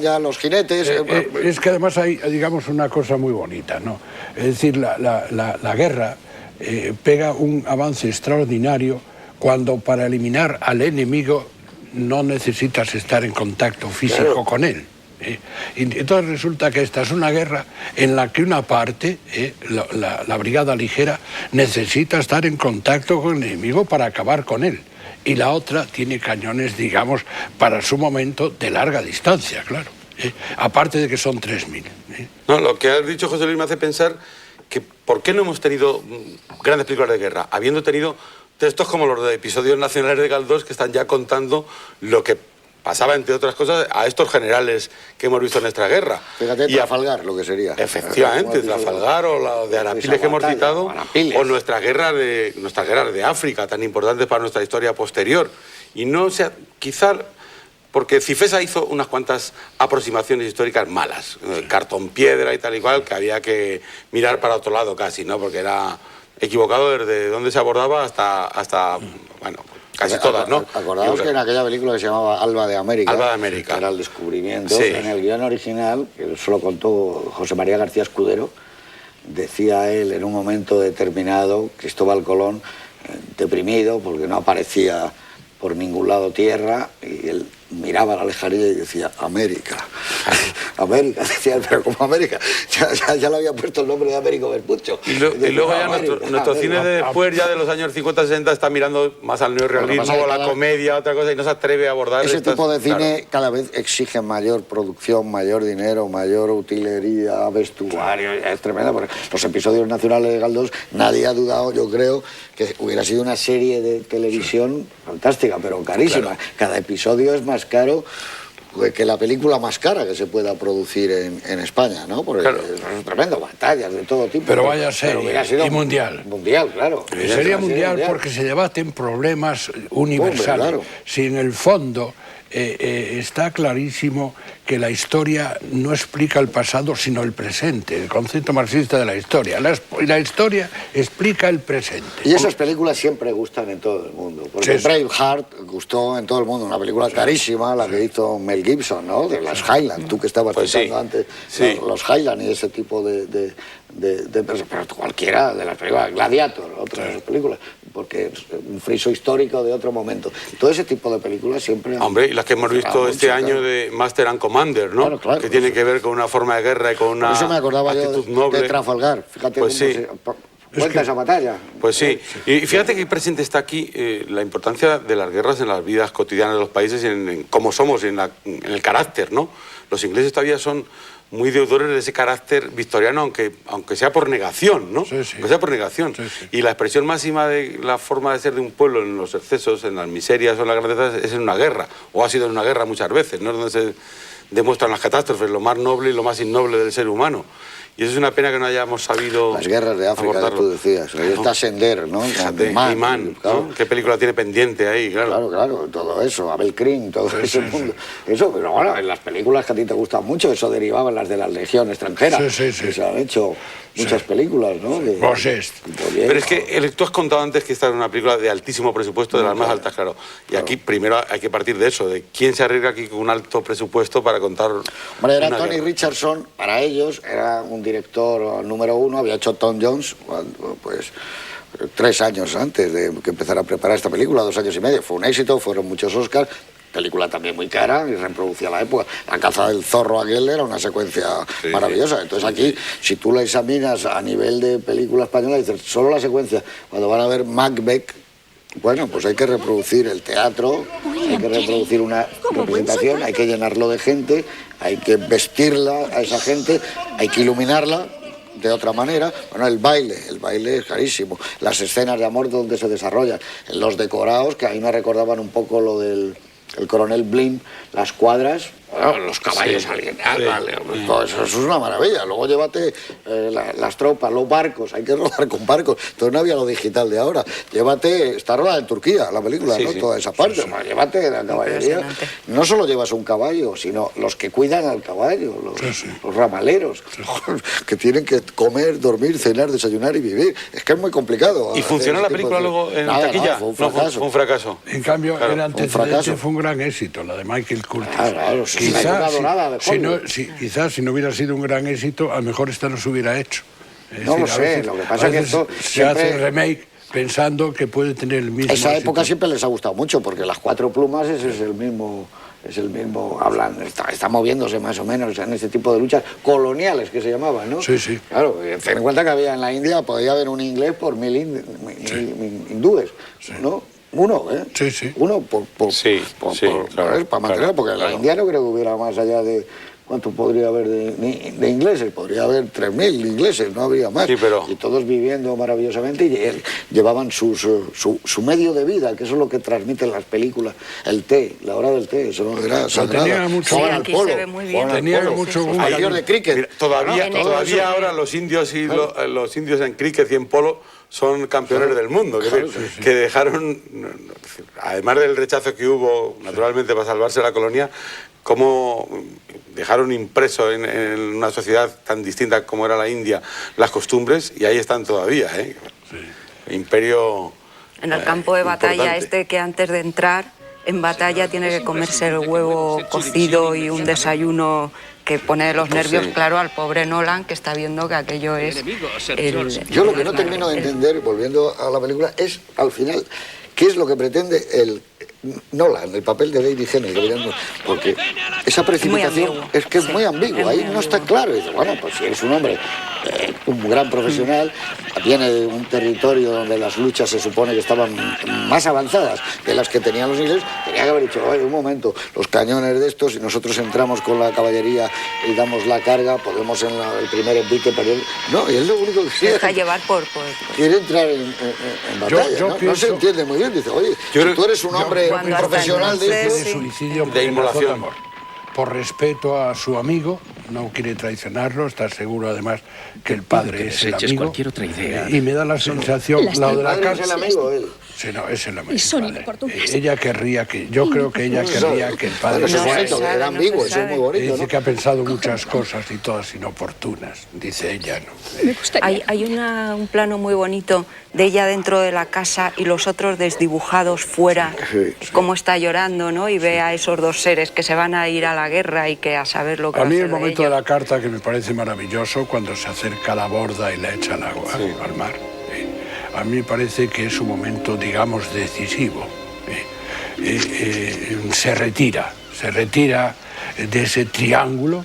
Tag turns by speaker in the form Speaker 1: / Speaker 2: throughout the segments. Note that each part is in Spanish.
Speaker 1: ya los jinetes.
Speaker 2: Es que además hay, digamos, una cosa muy bonita, ¿no? Es decir, la guerra pega un avance extraordinario cuando para eliminar al enemigo no necesitas estar en contacto físico con él. Y entonces resulta que esta es una guerra en la que una parte, la brigada ligera, necesita estar en contacto con el enemigo para acabar con él. Y la otra tiene cañones, digamos, para su momento de larga distancia, claro. Aparte de que son 3.000.
Speaker 3: No, lo que has dicho, José Luis, me hace pensar que ¿por qué no hemos tenido grandes películas de guerra? Habiendo tenido textos como los de episodios nacionales de Galdós que están ya contando lo que pasaba, entre otras cosas, a estos generales que hemos visto en nuestra guerra.
Speaker 1: Fíjate, Trafalgar, lo que sería.
Speaker 3: Efectivamente, Trafalgar o la de Arapiles que hemos citado, o nuestras guerras de África, tan importantes para nuestra historia posterior. Y no sea, quizá, porque Cifesa hizo unas cuantas aproximaciones históricas malas, cartón piedra y tal y cual, que había que mirar para otro lado casi, ¿no? Porque era equivocado desde donde se abordaba hasta bueno, casi todas, ¿no?
Speaker 1: Acordaos que en aquella película que se llamaba Alba de América,
Speaker 3: Alba de América,
Speaker 1: que era el descubrimiento,
Speaker 3: sí.
Speaker 1: En el guión original, que eso lo contó José María García Escudero, decía él en un momento determinado, Cristóbal Colón, deprimido porque no aparecía por ningún lado tierra, y él miraba a la lejanía y decía, América. América, decía, pero como América, ya le había puesto el nombre de Américo Vespuccio.
Speaker 3: Y luego ya nuestro cine de después, ya de los años 50-60, está mirando más al neorrealismo, o la comedia, otra cosa, y no se atreve a abordar
Speaker 1: ese tipo de cine. Cada vez exige mayor producción, mayor dinero, mayor utilería, vestuario, es tremendo. Porque los episodios nacionales de Galdós, nadie ha dudado, yo creo, que hubiera sido una serie de televisión fantástica, pero carísima. Cada episodio es más caro que la película más cara que se pueda producir en España, ¿no? Porque es tremendo, batallas de todo tipo.
Speaker 2: Pero vaya serie, y mundial.
Speaker 1: Mundial, claro.
Speaker 2: Sería mundial porque se debaten problemas universales. Hombre, claro. Si en el fondo está clarísimo que la historia no explica el pasado, sino el presente, el concepto marxista de la historia. La historia explica el presente.
Speaker 1: Y esas películas siempre gustan en todo el mundo. Porque Braveheart gustó en todo el mundo, una película carísima, la que hizo Mel Gibson, ¿no? De las Highland, tú que estabas citando antes, los Highland y ese tipo pero cualquiera de las películas, Gladiator, otras de esas películas, porque es un friso histórico de otro momento. Todo ese tipo de películas siempre...
Speaker 3: Hombre, y las que hemos visto este año de Master and Commander, ¿no?
Speaker 1: Claro,
Speaker 3: que tiene que ver con una forma de guerra y con una
Speaker 1: actitud noble. Eso me acordaba yo
Speaker 3: noble.
Speaker 1: de Trafalgar, fíjate
Speaker 3: pues
Speaker 1: cómo cuenta esa batalla.
Speaker 3: Pues sí, y fíjate que presente está aquí la importancia de las guerras en las vidas cotidianas de los países, en cómo somos, en el carácter, ¿no? Los ingleses todavía son muy deudores de ese carácter victoriano, aunque sea por negación, ¿no? Aunque sea por negación. Y la expresión máxima de la forma de ser de un pueblo en los excesos, en las miserias o en las grandezas, es en una guerra, o ha sido en una guerra muchas veces, ¿no? Donde se demuestran las catástrofes, lo más noble y lo más innoble del ser humano. Y eso es una pena que no hayamos sabido
Speaker 1: las guerras de África, que tú decías. Ahí está Sender, ¿no?
Speaker 3: Fíjate, Man, ¿no? ¿Qué película tiene pendiente ahí?
Speaker 1: Claro, todo eso, Abel Kring, todo ese mundo. Eso, pero bueno, en las películas que a ti te gustan mucho, eso derivaba en las de la Legión extranjera. Que se han hecho muchas películas, ¿no?
Speaker 3: Pero es que tú has contado antes que esta es una película de altísimo presupuesto, de las más altas, claro. Y aquí primero hay que partir de eso, de quién se arriesga aquí con un alto presupuesto para contar...
Speaker 1: Hombre, era Tony Richardson, para ellos, era un director número uno, había hecho Tom Jones, pues 3 años antes de que empezara a preparar esta película, 2 años y medio. Fue un éxito, fueron muchos Oscars, película también muy cara y reproducía la época. La caza del zorro aquel era una secuencia maravillosa. Entonces aquí, si tú la examinas a nivel de película española, dices, solo la secuencia, cuando van a ver Macbeth, bueno, pues hay que reproducir el teatro, hay que reproducir una representación, hay que llenarlo de gente, hay que vestirla a esa gente, hay que iluminarla de otra manera. Bueno, el baile es carísimo. Las escenas de amor donde se desarrollan, los decorados, que a mí me recordaban un poco lo del coronel Blim, las cuadras, bueno, los caballos todo eso es una maravilla. Luego llévate las tropas, los barcos, hay que rodar con barcos. Entonces no había lo digital de ahora. Llévate, está rodada en Turquía la película, ¿no? Toda esa parte. Llévate la caballería. No solo llevas un caballo, sino los que cuidan al caballo, los ramaleros, que tienen que comer, dormir, cenar, desayunar y vivir. Es que es muy complicado.
Speaker 3: ¿Y funcionó la película luego en taquilla?
Speaker 1: Fue un fracaso.
Speaker 3: Fue un fracaso.
Speaker 2: En cambio, el antecedente fue un gran éxito, la de Michael Curtis.
Speaker 1: Claro, época dorada de Hollywood.
Speaker 2: Quizás si no hubiera sido un gran éxito, a lo mejor esta no se hubiera hecho.
Speaker 1: No lo sé, lo que pasa es que esto
Speaker 2: se hace el remake pensando que puede tener el mismo
Speaker 1: Esa época
Speaker 2: éxito.
Speaker 1: siempre les ha gustado mucho, porque Las Cuatro Plumas es el mismo, hablan, está moviéndose más o menos en este tipo de luchas coloniales que se llamaban, ¿no?
Speaker 2: Sí, sí.
Speaker 1: Claro, ten en cuenta que había en la India, podía haber un inglés por 1000 hindúes, ¿no? Uno, ¿eh?
Speaker 2: Sí, sí.
Speaker 1: Uno por
Speaker 3: claro,
Speaker 1: para mantener, porque en la India no creo que hubiera más allá de... ¿Cuánto podría haber de ingleses? Podría haber 3000 ingleses, no habría más.
Speaker 3: Sí, pero...
Speaker 1: Y todos viviendo maravillosamente y llevaban su medio de vida, que eso es lo que transmiten las películas. El té, la hora del té, eso no era sagrado.
Speaker 2: Tenía mucho,
Speaker 1: Jugaban al polo,
Speaker 4: se ve muy bien.
Speaker 2: Tenía mucho gusto.
Speaker 1: partidos de cricket.
Speaker 3: Mira, todavía ahora los indios y los indios en cricket y en polo son campeones del mundo, que dejaron, además del rechazo que hubo, naturalmente, para salvarse la colonia, cómo dejaron impreso en una sociedad tan distinta como era la India las costumbres, y ahí están todavía, ¿eh? Sí. Imperio
Speaker 4: en el campo de batalla
Speaker 3: importante.
Speaker 4: que antes de entrar en batalla tiene que comerse el huevo cocido y un desayuno que pone de los nervios, claro, al pobre Nolan, que está viendo que aquello es...
Speaker 1: Yo lo que no termino de entender, volviendo a la película, es, al final, qué es lo que pretende Nolan, el papel de David Henry, porque esa precipitación es que es muy ambiguo, ahí no está claro. Y dice, bueno, pues si eres un hombre, un gran profesional, viene de un territorio donde las luchas se supone que estaban más avanzadas de las que tenían los ingleses, tenía que haber dicho, oye, un momento, los cañones de estos, si nosotros entramos con la caballería y damos la carga, podemos en el primer envique perder. No, y es lo único que
Speaker 4: se deja llevar
Speaker 1: quiere entrar en batalla, no se entiende muy bien, dice, oye, si tú eres un hombre profesional
Speaker 2: de suicidio
Speaker 3: de inmolación,
Speaker 2: por respeto a su amigo, no quiere traicionarlo, está seguro además que el padre es el amigo.
Speaker 5: Cualquier otra idea.
Speaker 2: Y me da la sensación, la de la
Speaker 1: casa. ¿Es el amigo él?
Speaker 2: Sí, no, es el amigo. Ella querría que, yo creo que ella querría que el padre...
Speaker 1: Eso es bonito, que era ambiguo, eso es muy bonito,
Speaker 2: dice que ha pensado muchas cosas y todas inoportunas, dice ella, ¿no?
Speaker 4: Hay un plano muy bonito de ella dentro de la casa y los otros desdibujados fuera, cómo está llorando, ¿no? Y ve a esos dos seres que se van a ir a la guerra y que a saber lo que va a
Speaker 2: mí
Speaker 4: ser
Speaker 2: el momento
Speaker 4: de
Speaker 2: de la carta que me parece maravilloso, cuando se acerca a la borda y la echa al agua, al mar. A mí me parece que es un momento, digamos, decisivo. Se retira de ese triángulo.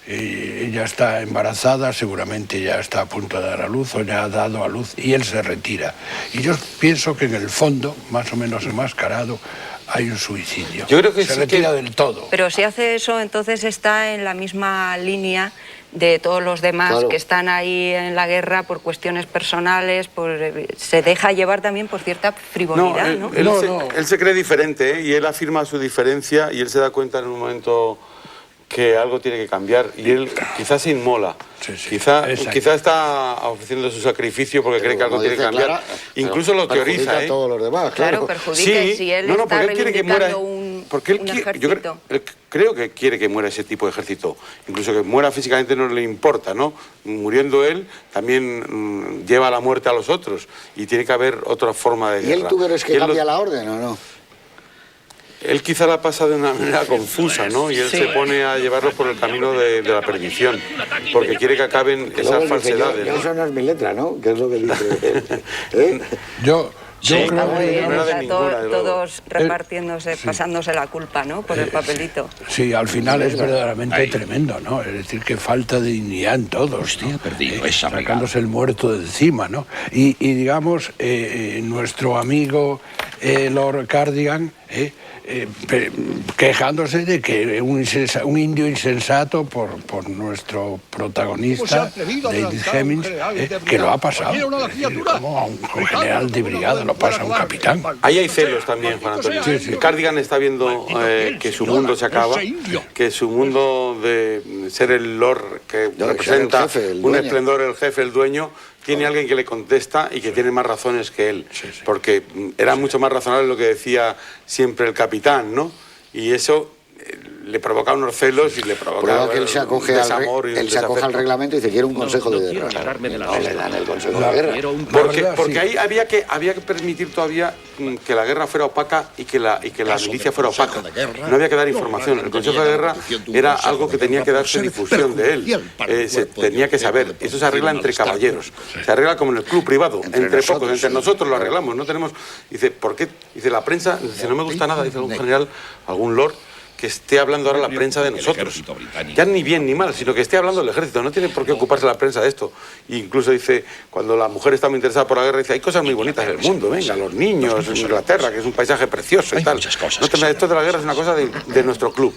Speaker 2: Ella está embarazada, seguramente ya está a punto de dar a luz o ya ha dado a luz, y él se retira. Y yo pienso que en el fondo, más o menos enmascarado, hay un suicidio.
Speaker 3: Yo creo que
Speaker 2: se retira del todo.
Speaker 4: Pero si hace eso, entonces está en la misma línea de todos los demás que están ahí en la guerra por cuestiones personales, se deja llevar también por cierta frivolidad, ¿no?
Speaker 3: Él se cree diferente, ¿eh? Y él afirma su diferencia y él se da cuenta en un momento que algo tiene que cambiar y él quizás se inmola. Quizá está ofreciendo su sacrificio porque cree que algo tiene que cambiar. Incluso lo teoriza,
Speaker 1: a todos los demás,
Speaker 4: claro, perjudica. Sí, si él está reivindicando un ejército.
Speaker 3: Él creo que quiere que muera ese tipo de ejército. Incluso que muera físicamente no le importa, ¿no? Muriendo él, también lleva la muerte a los otros. Y tiene que haber otra forma de guerra.
Speaker 1: ¿Y él tú crees que cambia la orden o no?
Speaker 3: Él quizá la pasa de una manera confusa, ¿no? Y él se pone a llevarlos por el camino de la perdición, porque quiere que acaben esas falsedades.
Speaker 1: Eso no es mi letra, ¿no? ¿Qué es lo que dice?
Speaker 2: Yo creo
Speaker 4: que todos repartiéndose, pasándose la culpa, ¿no? Por el papelito.
Speaker 2: Sí, al final es verdaderamente tremendo, ¿no? Es decir, que falta de dignidad en todos, ¿no? Sacándose el muerto de encima, ¿no? Y digamos, nuestro amigo Lord Cardigan, quejándose de que un indio insensato por nuestro protagonista, David Hemmings, que lo ha pasado. Como a un general de brigada lo pasa a un capitán.
Speaker 3: Ahí hay celos también, Juan Antonio. Cardigan está viendo que su mundo se acaba, que su mundo de ser el Lord que representa un esplendor, el jefe, el dueño, tiene alguien que le contesta y que tiene más razones que él, porque era mucho más razonable lo que decía siempre el capitán, ¿no? Y eso le provoca unos celos y le provoca
Speaker 1: Prueba que él se
Speaker 3: un
Speaker 1: acoge,
Speaker 3: desamor y un
Speaker 1: él se acoge al
Speaker 3: desafecto.
Speaker 1: reglamento y dice, quiero un consejo de guerra. No le dan el consejo de guerra.
Speaker 3: Porque ahí había que permitir todavía que la guerra fuera opaca y que la milicia fuera opaca. No había que dar información. El Consejo de Guerra era algo que tenía que darse difusión de él. Se tenía que saber. Eso se arregla entre caballeros. Se arregla como en el club privado, entre pocos, entre nosotros lo arreglamos. No tenemos. Dice, ¿por qué? Dice, la prensa, dice, no me gusta nada, dice algún general, algún lord, que esté hablando ahora la prensa de nosotros. Ya ni bien ni mal, sino que esté hablando el ejército. No tiene por qué ocuparse la prensa de esto. E incluso dice, cuando la mujer está muy interesada por la guerra, dice, hay cosas muy bonitas en el mundo, venga, los niños, Inglaterra, que es un paisaje precioso y tal. No te, esto de la guerra es una cosa de nuestro club.